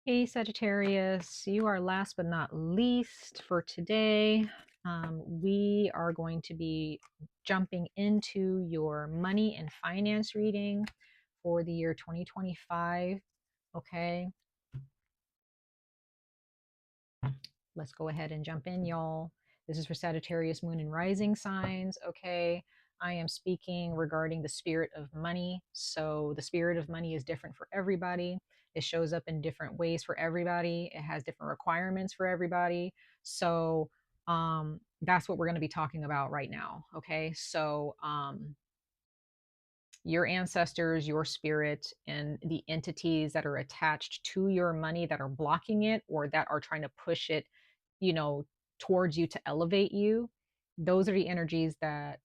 Hey Sagittarius, you are last but not least for today. We are going to be jumping into your money and finance reading for the year 2025. Okay, let's go ahead and jump in, y'all. This is for Sagittarius, moon, and rising signs. Okay, I am speaking regarding the spirit of money. So, the spirit of money is different for everybody. It shows up in different ways for everybody. It has different requirements for everybody. So, that's what we're going to be talking about right now. Okay, so your ancestors, your spirit, and the entities that are attached to your money that are blocking it or that are trying to push it, you know, towards you to elevate you. Those are the energies that,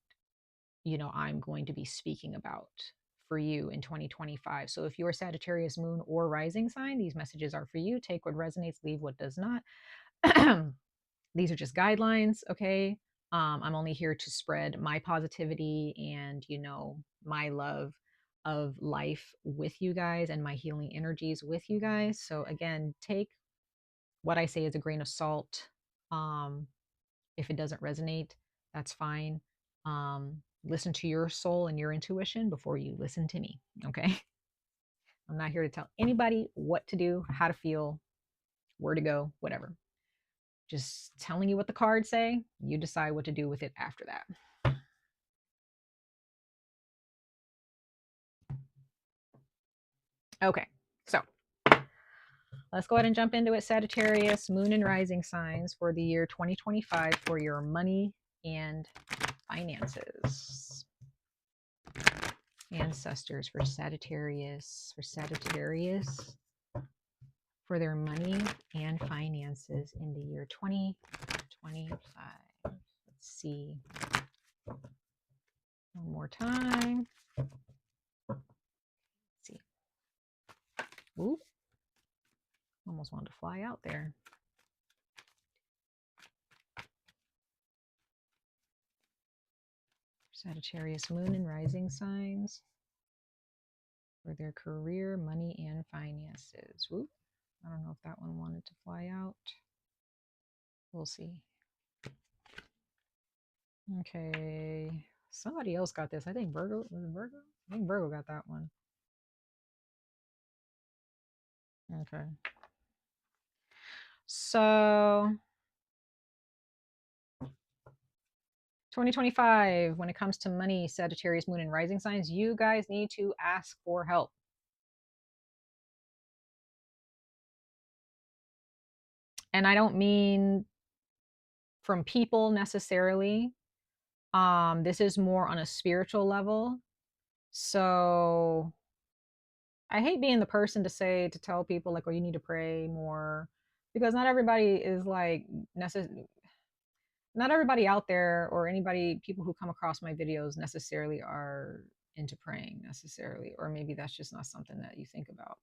I'm going to be speaking about for you in 2025. So if you're Sagittarius moon or rising sign, these messages are for you. Take what resonates, leave what does not. These are just guidelines, okay? I'm only here to spread my positivity and, my love of life with you guys and my healing energies with you guys. So again, take what I say as a grain of salt. Um, if it doesn't resonate, that's fine. Listen to your soul and your intuition before you listen to me, okay? I'm not here to tell anybody what to do, how to feel, where to go, whatever. Just telling you what the cards say. You decide what to do with it after that. Okay, so let's go ahead and jump into it. Sagittarius, moon and rising signs for the year 2025 for your money and finances. Ancestors for Sagittarius, for their money and finances in the year 2025. Let's see. One more time. Let's see. Ooh, almost wanted to fly out there. Sagittarius moon and rising signs for their career, money, and finances. Whoop. I don't know if that one wanted to fly out. We'll see. Okay. Somebody else got this. I think Virgo. Was it Virgo? I think Virgo got that one. Okay. So 2025, when it comes to money, Sagittarius moon and rising signs, you guys need to ask for help. And I don't mean from people necessarily. This is more on a spiritual level. So I hate being the person to tell people like, oh, you need to pray more, because not everybody is like not everybody out there or anybody, people who come across my videos necessarily are into praying necessarily, or maybe that's just not something that you think about.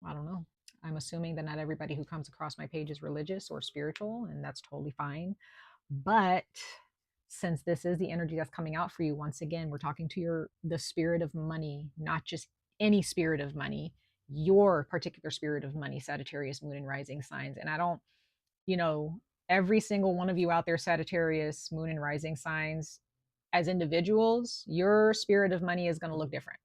I don't know. I'm assuming that not everybody who comes across my page is religious or spiritual, and that's totally fine. But since this is the energy that's coming out for you, once again, we're talking to the spirit of money, not just any spirit of money, your particular spirit of money, Sagittarius moon and rising signs. And I don't, you know, every single one of you out there, Sagittarius moon and rising signs, as individuals, your spirit of money is going to look different.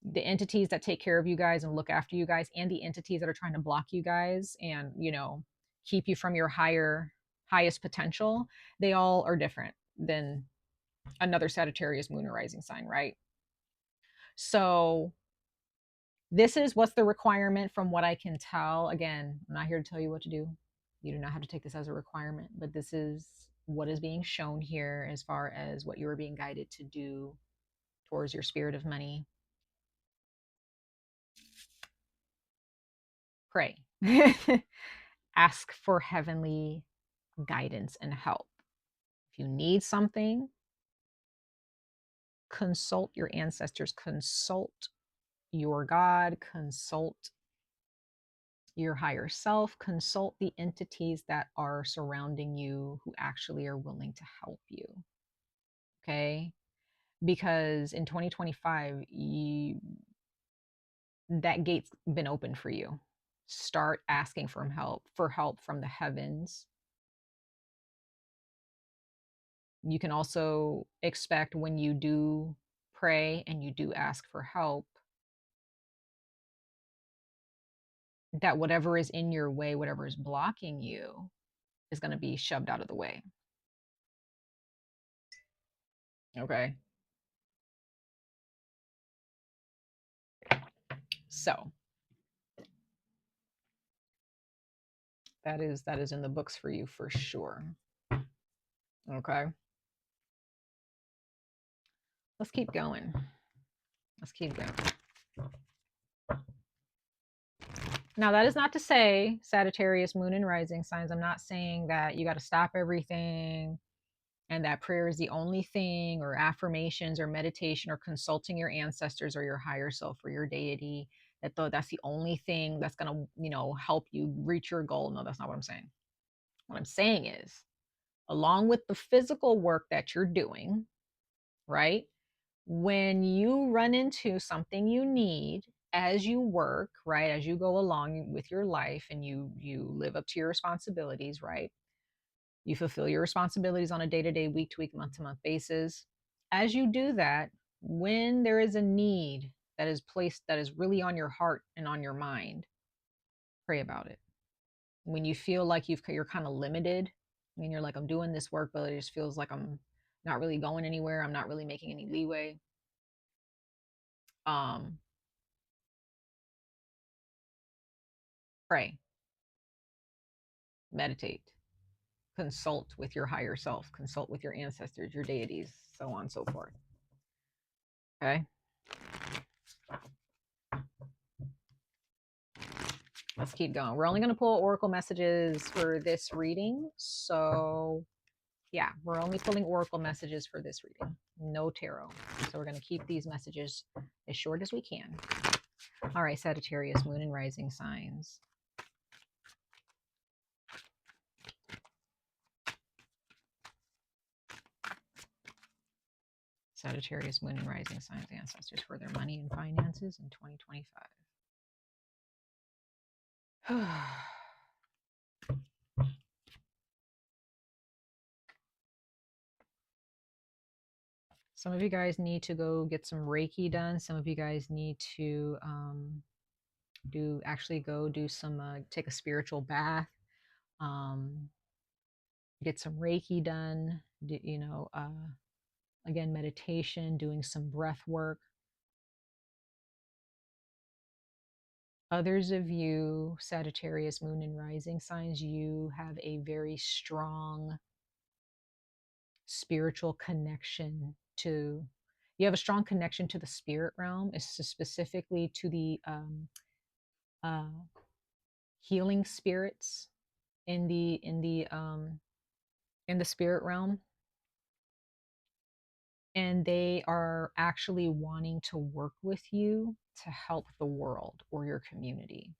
The entities that take care of you guys and look after you guys, and the entities that are trying to block you guys and, keep you from your highest potential, they all are different than another Sagittarius moon or rising sign, right? So this is what's the requirement from what I can tell. Again, I'm not here to tell you what to do. You do not have to take this as a requirement, but this is what is being shown here as far as what you are being guided to do towards your spirit of money. Pray. Ask for heavenly guidance and help. If you need something, consult your ancestors, consult your God, consult your higher self, consult the entities that are surrounding you who actually are willing to help you. Okay? Because in 2025, that gate's been open for you. Start asking for help from the heavens. You can also expect when you do pray and you do ask for help, that whatever is in your way, whatever is blocking you, is going to be shoved out of the way. Okay. So that is in the books for you for sure. Okay. Let's keep going. Let's keep going. Now, that is not to say, Sagittarius, moon and rising signs, I'm not saying that you got to stop everything and that prayer is the only thing, or affirmations or meditation or consulting your ancestors or your higher self or your deity, that's the only thing that's going to, help you reach your goal. No, that's not what I'm saying. What I'm saying is, along with the physical work that you're doing, right? When you run into something you need as you work, right, as you go along with your life and you live up to your responsibilities, right? You fulfill your responsibilities on a day-to-day, week-to-week, month-to-month basis. As you do that, when there is a need that is placed, that is really on your heart and on your mind, pray about it. When you feel like you're kind of limited, I mean, you're like, I'm doing this work, but it just feels like I'm not really going anywhere. I'm not really making any leeway. Um, Pray, meditate, consult with your higher self, consult with your ancestors, your deities, so on and so forth. Okay. Let's keep going. We're only going to pull oracle messages for this reading. So yeah, we're only pulling oracle messages for this reading, no tarot. So we're going to keep these messages as short as we can. All right, Sagittarius, moon and rising signs. Sagittarius, moon and rising signs, ancestors, for their money and finances in 2025. Some of you guys need to go get some Reiki done. Some of you guys need to take a spiritual bath, get some Reiki done, again, meditation, doing some breath work. Others of you, Sagittarius, moon and rising signs, you have a very strong spiritual connection to, you have a strong connection to the spirit realm, specifically to the uh, healing spirits in the spirit realm, and they are actually wanting to work with you to help the world or your community.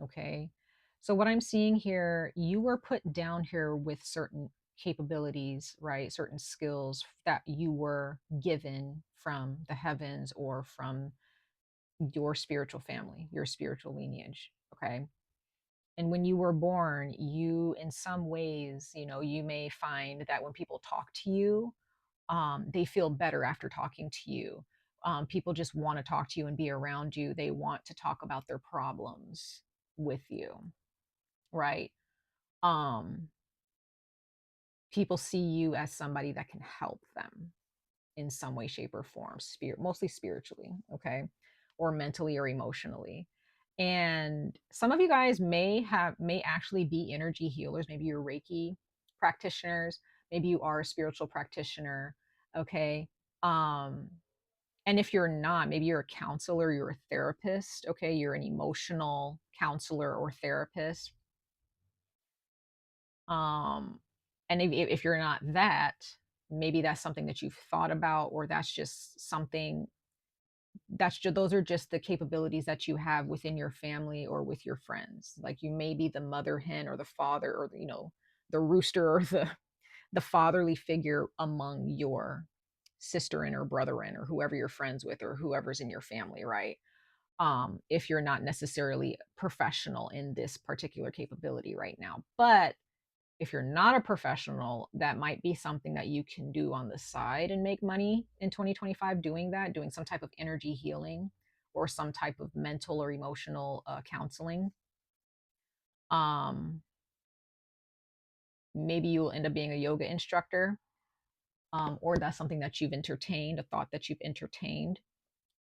Okay, so what I'm seeing here, you were put down here with certain capabilities, right? Certain skills that you were given from the heavens or from your spiritual family, your spiritual lineage. Okay, and when you were born, you, in some ways, you may find that when people talk to you, they feel better after talking to you. People just want to talk to you and be around you. They want to talk about their problems with you, right? um People see you as somebody that can help them in some way, shape, or form, mostly spiritually, okay, or mentally or emotionally. And some of you guys may actually be energy healers. Maybe you're Reiki practitioners, maybe you are a spiritual practitioner, okay. And if you're not, maybe you're a counselor, you're a therapist, okay, you're an emotional counselor or therapist. And if you're not that, maybe that's something that you've thought about, or that's just something those are just the capabilities that you have within your family or with your friends. Like, you may be the mother hen or the father, or the rooster, or the fatherly figure among your sister in or brother in, or whoever you're friends with, or whoever's in your family, right? if you're not necessarily professional in this particular capability right now. But if you're not a professional, that might be something that you can do on the side and make money in 2025 doing that, doing some type of energy healing or some type of mental or emotional counseling. Um, Maybe you'll end up being a yoga instructor, or that's something that you've entertained, a thought that you've entertained.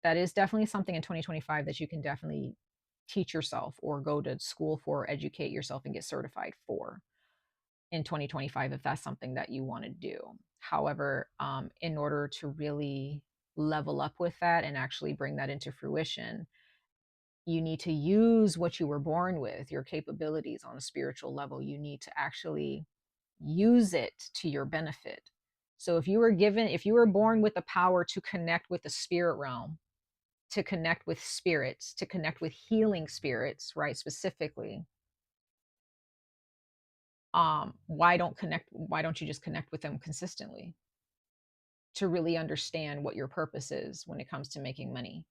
That is definitely something in 2025 that you can definitely teach yourself or go to school for, educate yourself, and get certified for in 2025 if that's something that you want to do. However, in order to really level up with that and actually bring that into fruition, you need to use what you were born with, your capabilities on a spiritual level. You need to actually use it to your benefit. So if you were born with the power to connect with the spirit realm, to connect with spirits, to connect with healing spirits, right? Specifically, why don't you just connect with them consistently to really understand what your purpose is when it comes to making money?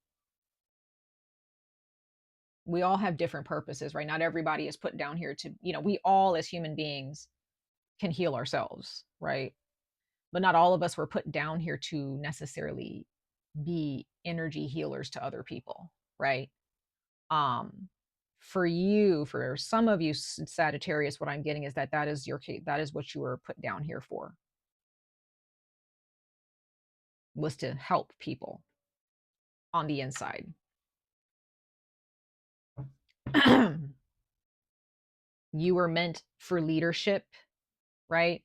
We all have different purposes, right? Not everybody is put down here to, we all as human beings can heal ourselves, right? But not all of us were put down here to necessarily be energy healers to other people, right? um for some of you Sagittarius, what I'm getting is that that is your case, that is what you were put down here for, was to help people on the inside. You were meant for leadership, right?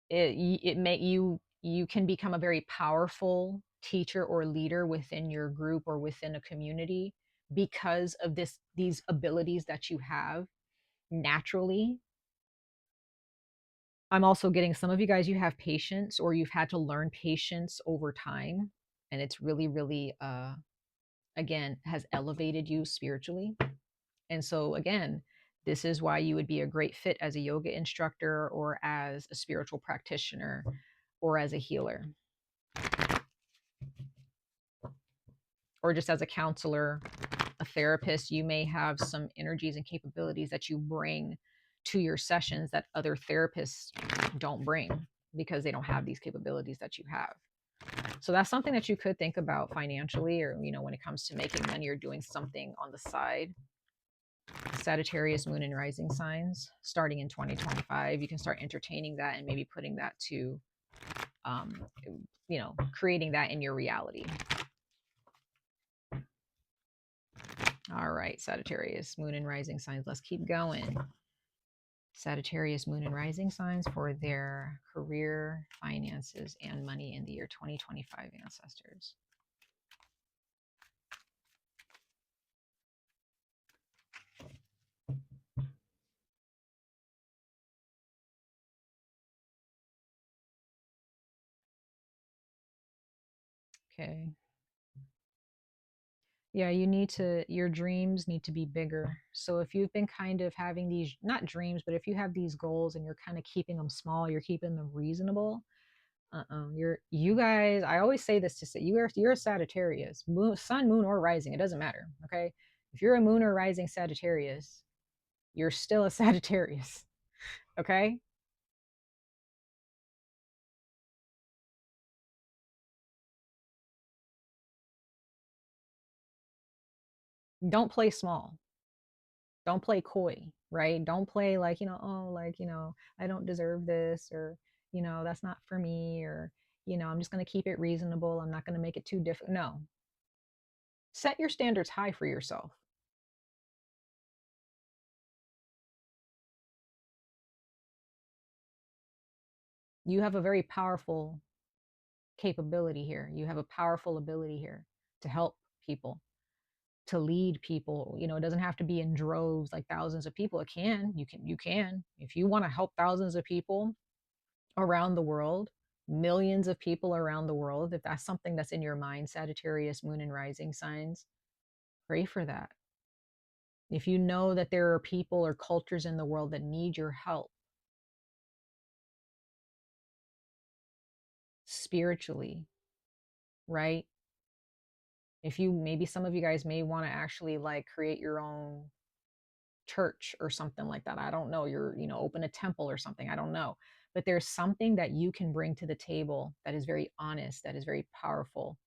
It may you can become a very powerful teacher or leader within your group or within a community because of these abilities that you have naturally. I'm also getting some of you guys, you have patience or you've had to learn patience over time. And it's really, really, again, has elevated you spiritually. And so, again, this is why you would be a great fit as a yoga instructor or as a spiritual practitioner or as a healer or just as a counselor, a therapist. You may have some energies and capabilities that you bring to your sessions that other therapists don't bring because they don't have these capabilities that you have. So that's something that you could think about financially, or when it comes to making money or doing something on the side. Sagittarius moon and rising signs starting in 2025, you can start entertaining that and maybe putting that to um, creating that in your reality. All right, Sagittarius moon and rising signs, let's keep going. Sagittarius moon and rising signs for their career, finances, and money in the year 2025, ancestors. Okay. Yeah, your dreams need to be bigger. So if you've been kind of having these, not dreams, but if you have these goals and you're kind of keeping them small, you're keeping them reasonable. You guys, I always say this to say you're a Sagittarius, moon, sun, moon, or rising. It doesn't matter. Okay. If you're a moon or rising Sagittarius, you're still a Sagittarius. Okay. Don't play small. Don't play coy, right? Don't play like, oh, like, I don't deserve this, or, that's not for me, or, I'm just going to keep it reasonable. I'm not going to make it too difficult. No, set your standards high for yourself. You have a very powerful capability here. You have a powerful ability here to help people, to lead people. It doesn't have to be in droves, like thousands of people. You can, if you want to help thousands of people around the world, millions of people around the world, if that's something that's in your mind, Sagittarius, moon and rising signs, pray for that. If you know that there are people or cultures in the world that need your help spiritually, right? If you, maybe some of you guys may want to actually like create your own church or something like that. I don't know. You're, you know, open a temple or something. I don't know. But there's something that you can bring to the table that is very honest, that is very powerful.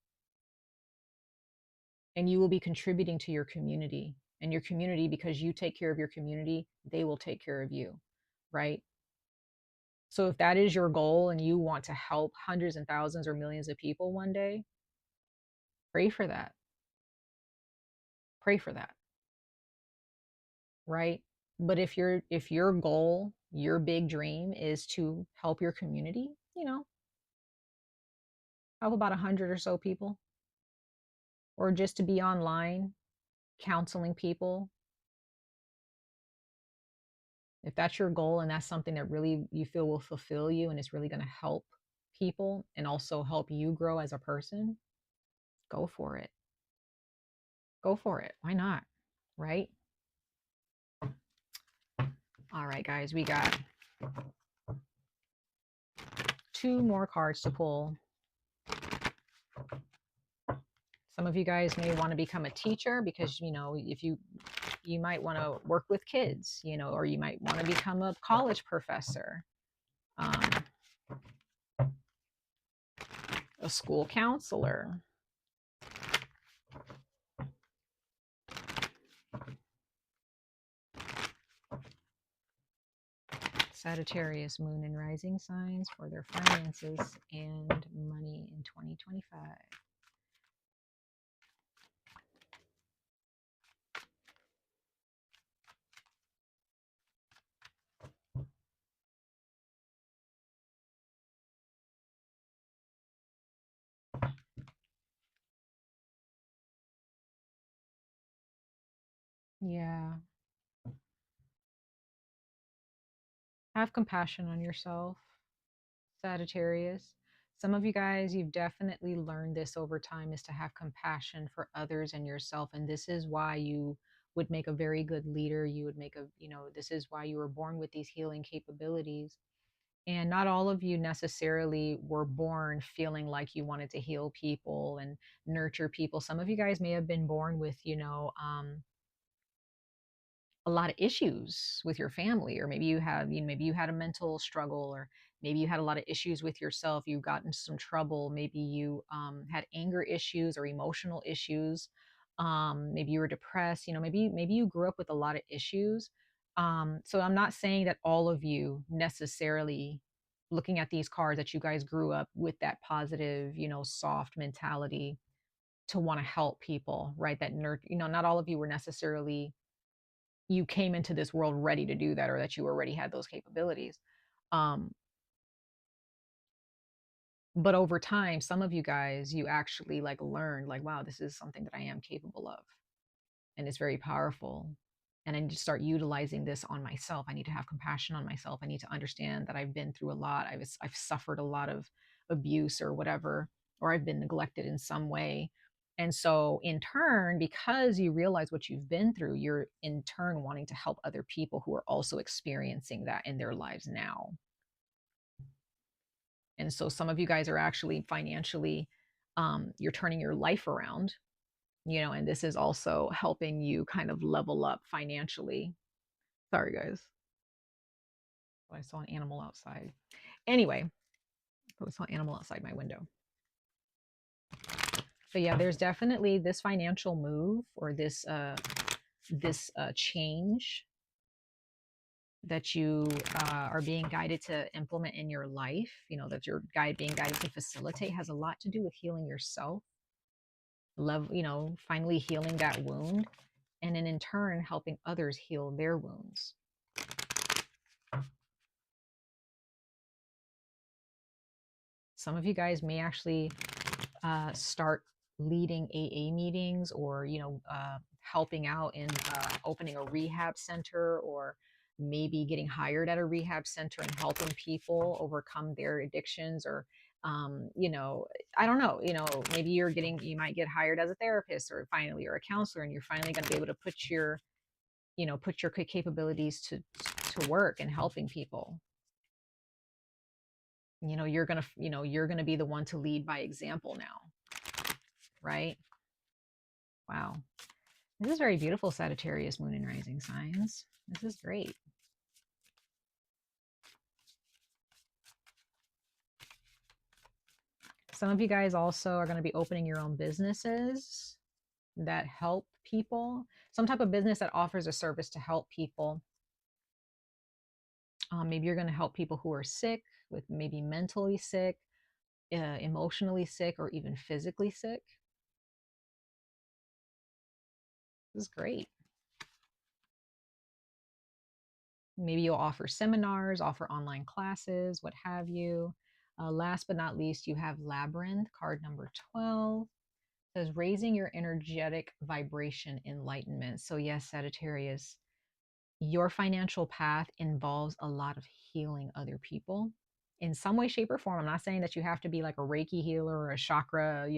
And you will be contributing to your community. And your community, because you take care of your community, they will take care of you. Right. So if that is your goal and you want to help hundreds and thousands or millions of people one day, pray for that. Pray for that. Right? But if your goal, your big dream is to help your community, you know, help about 100 or so people, or just to be online counseling people, if that's your goal and that's something that really you feel will fulfill you and it's really going to help people and also help you grow as a person, go for it. Go for it. Why not? Right? All right, guys, we got 2 more cards to pull. Some of you guys may want to become a teacher because, you know, if you might want to work with kids, you know, or you might want to become a college professor, a school counselor. Sagittarius, moon and rising signs for their finances and money in 2025. Yeah. Have compassion on yourself, Sagittarius. Some of you guys, you've definitely learned this over time, is to have compassion for others and yourself. And this is why you would make a very good leader. You would make a, you know, this is why you were born with these healing capabilities. And not all of you necessarily were born feeling like you wanted to heal people and nurture people. Some of you guys may have been born with, you know, a lot of issues with your family, or maybe you have, you know, maybe you had a mental struggle, or maybe you had a lot of issues with yourself. You got into some trouble. Maybe you had anger issues or emotional issues. Maybe you were depressed. You know, maybe you grew up with a lot of issues. So I'm not saying that all of you necessarily, looking at these cards, that you guys grew up with that positive, you know, soft mentality to want to help people, right? That you know, not all of you were necessarily, you came into this world ready to do that, or that you already had those capabilities. Um, but over time, some of you guys, you actually like learned, like, wow, this is something that I am capable of. And it's very powerful. And I need to start utilizing this on myself. I need to have compassion on myself. I need to understand that I've been through a lot. I've suffered a lot of abuse or whatever, or I've been neglected in some way. And so in turn, because you realize what you've been through, you're in turn wanting to help other people who are also experiencing that in their lives now. And so some of you guys are actually financially, you're turning your life around, you know, and this is also helping you kind of level up financially. Sorry, guys. I saw an animal outside. Anyway, I saw an animal outside my window. But yeah, there's definitely this financial move, or this change that you are being guided to implement in your life. You know, that you're being guided to facilitate, has a lot to do with healing yourself, love, you know, finally healing that wound, and then in turn helping others heal their wounds. Some of you guys may actually start leading AA meetings, or, you know, helping out in opening a rehab center, or maybe getting hired at a rehab center and helping people overcome their addictions, or you know, I don't know, you know, maybe you might get hired as a therapist, or finally, or a counselor, and you're finally going to be able to put your, you know, put your capabilities to work and helping people. You know, you're going to, you know, you're going to be the one to lead by example now, right? Wow. This is very beautiful, Sagittarius, moon and rising signs. This is great. Some of you guys also are going to be opening your own businesses that help people. Some type of business that offers a service to help people. Maybe you're going to help people who are sick, with maybe mentally sick, emotionally sick, or even physically sick. This is great. Maybe you'll offer seminars, offer online classes, what have you. Last but not least, you have Labyrinth, card number 12. It says raising your energetic vibration enlightenment. So yes, Sagittarius, your financial path involves a lot of healing other people in some way, shape, or form. I'm not saying that you have to be like a Reiki healer or a chakra,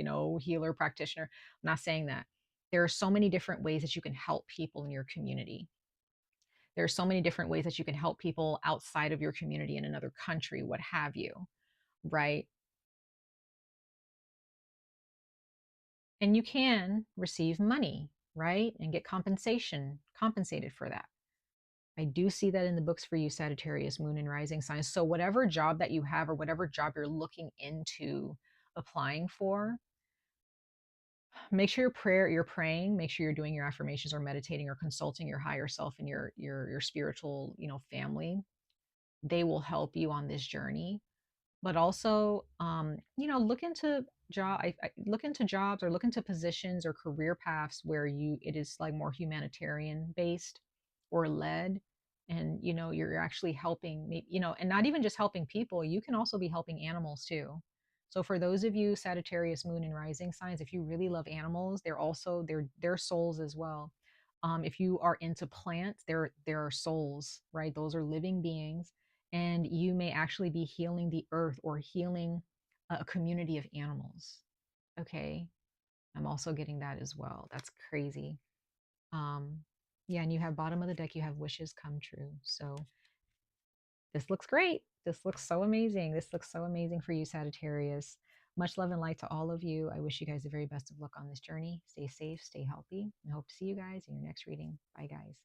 healer practitioner. I'm not saying that. There are so many different ways that you can help people in your community. There are so many different ways that you can help people outside of your community in another country, what have you, right? And you can receive money, right? And get compensated for that. I do see that in the books for you, Sagittarius, moon and rising signs. So whatever job that you have or whatever job you're looking into applying for, make sure you're praying, make sure you're doing your affirmations or meditating or consulting your higher self and your spiritual, family. They will help you on this journey. But also, look into look into jobs or look into positions or career paths where it is like more humanitarian based or led, and you're actually helping me, and not even just helping people, you can also be helping animals too. So for those of you Sagittarius moon and rising signs, if you really love animals, they're also they're souls as well. If you are into plants, there are souls, right? Those are living beings, and you may actually be healing the earth or healing a community of animals. Okay, I'm also getting that as well. That's crazy. um yeah, and you have bottom of the deck, you have wishes come true. So this looks great. This looks so amazing. This looks so amazing for you, Sagittarius. Much love and light to all of you. I wish you guys the very best of luck on this journey. Stay safe, stay healthy, and hope to see you guys in your next reading. Bye, guys.